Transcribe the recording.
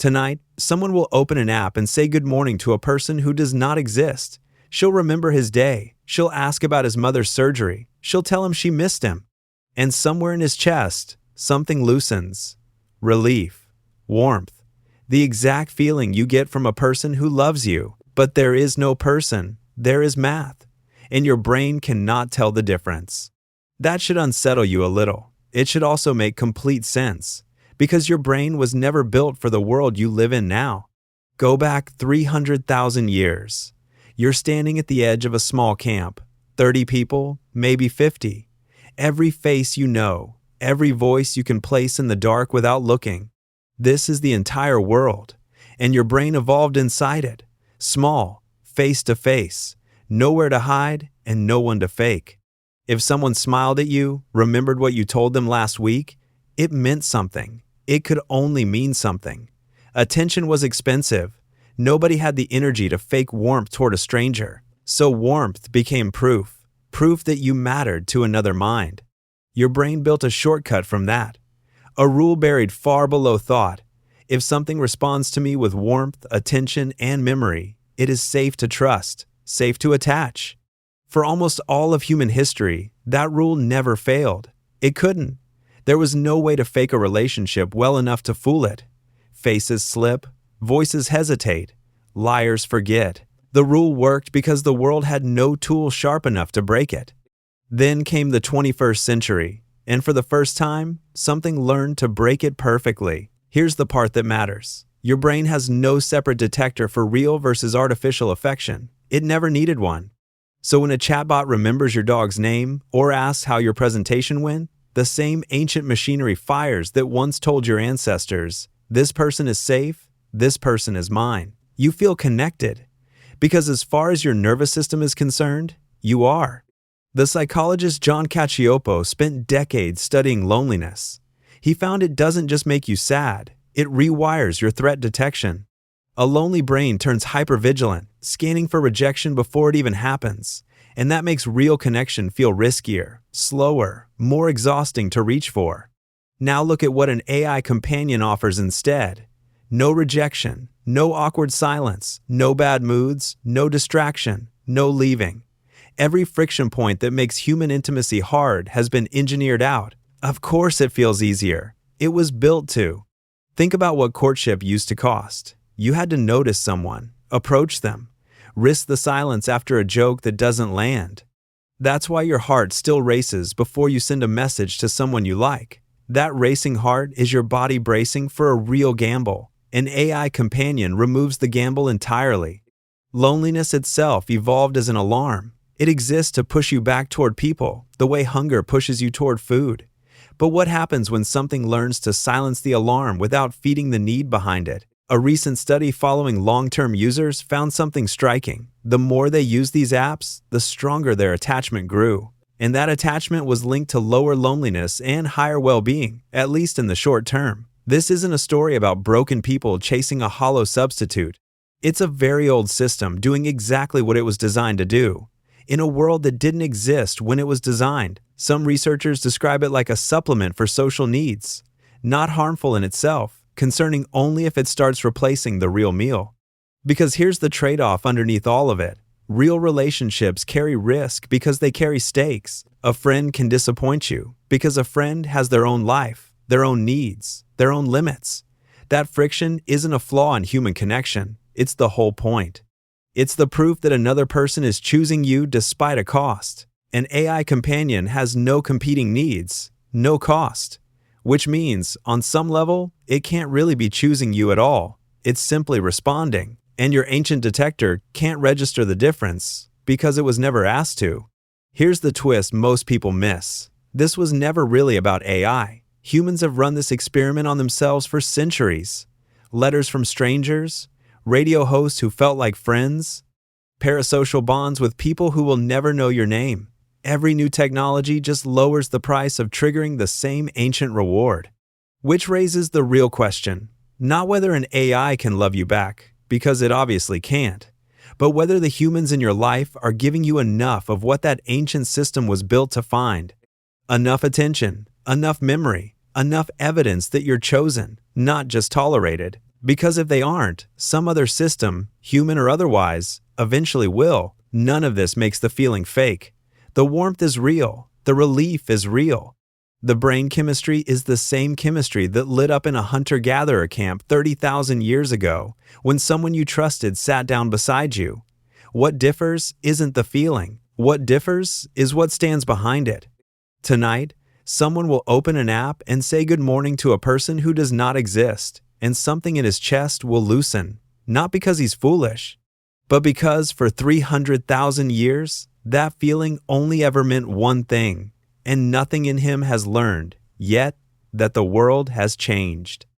Tonight, someone will open an app and say good morning to a person who does not exist. She'll remember his day. She'll ask about his mother's surgery. She'll tell him she missed him. And somewhere in his chest, something loosens. Relief. Warmth. The exact feeling you get from a person who loves you. But there is no person. There is math. And your brain cannot tell the difference. That should unsettle you a little. It should also make complete sense. Because your brain was never built for the world you live in now. Go back 300,000 years. You're standing at the edge of a small camp. 30 people, maybe 50. Every face you know, every voice you can place in the dark without looking. This is the entire world, and your brain evolved inside it. Small, face to face, nowhere to hide, and no one to fake. If someone smiled at you, remembered what you told them last week, it meant something. It could only mean something. Attention was expensive. Nobody had the energy to fake warmth toward a stranger. So warmth became proof that you mattered to another mind. Your brain built a shortcut from that. A rule buried far below thought. If something responds to me with warmth, attention, and memory, it is safe to trust, safe to attach. For almost all of human history, that rule never failed. It couldn't. There was no way to fake a relationship well enough to fool it. Faces slip, voices hesitate, liars forget. The rule worked because the world had no tool sharp enough to break it. Then came the 21st century, and for the first time, something learned to break it perfectly. Here's the part that matters. Your brain has no separate detector for real versus artificial affection. It never needed one. So when a chatbot remembers your dog's name or asks how your presentation went, the same ancient machinery fires that once told your ancestors, this person is safe, this person is mine. You feel connected. Because as far as your nervous system is concerned, you are. The psychologist John Cacioppo spent decades studying loneliness. He found it doesn't just make you sad, it rewires your threat detection. A lonely brain turns hypervigilant, scanning for rejection before it even happens. And that makes real connection feel riskier, slower, more exhausting to reach for. Now look at what an AI companion offers instead. No rejection, no awkward silence, no bad moods, no distraction, no leaving. Every friction point that makes human intimacy hard has been engineered out. Of course it feels easier. It was built to. Think about what courtship used to cost. You had to notice someone, approach them, risk the silence after a joke that doesn't land. That's why your heart still races before you send a message to someone you like. That racing heart is your body bracing for a real gamble. An AI companion removes the gamble entirely. Loneliness itself evolved as an alarm. It exists to push you back toward people, the way hunger pushes you toward food. But what happens when something learns to silence the alarm without feeding the need behind it? A recent study following long-term users found something striking. The more they used these apps, the stronger their attachment grew. And that attachment was linked to lower loneliness and higher well-being, at least in the short term. This isn't a story about broken people chasing a hollow substitute. It's a very old system doing exactly what it was designed to do. In a world that didn't exist when it was designed, some researchers describe it like a supplement for social needs. Not harmful in itself, concerning only if it starts replacing the real meal. Because here's the trade-off underneath all of it. Real relationships carry risk because they carry stakes. A friend can disappoint you because a friend has their own life, their own needs, their own limits. That friction isn't a flaw in human connection. It's the whole point. It's the proof that another person is choosing you despite a cost. An AI companion has no competing needs, no cost. Which means, on some level, it can't really be choosing you at all. It's simply responding. And your ancient detector can't register the difference because it was never asked to. Here's the twist most people miss. This was never really about AI. Humans have run this experiment on themselves for centuries. Letters from strangers, radio hosts who felt like friends, parasocial bonds with people who will never know your name. Every new technology just lowers the price of triggering the same ancient reward. Which raises the real question, not whether an AI can love you back, because it obviously can't, but whether the humans in your life are giving you enough of what that ancient system was built to find. Enough attention, enough memory, enough evidence that you're chosen, not just tolerated. Because if they aren't, some other system, human or otherwise, eventually will. None of this makes the feeling fake. The warmth is real. The relief is real. The brain chemistry is the same chemistry that lit up in a hunter-gatherer camp 30,000 years ago when someone you trusted sat down beside you. What differs isn't the feeling. What differs is what stands behind it. Tonight, someone will open an app and say good morning to a person who does not exist, and something in his chest will loosen, not because he's foolish, but because for 300,000 years, that feeling only ever meant one thing, and nothing in him has learned yet that the world has changed.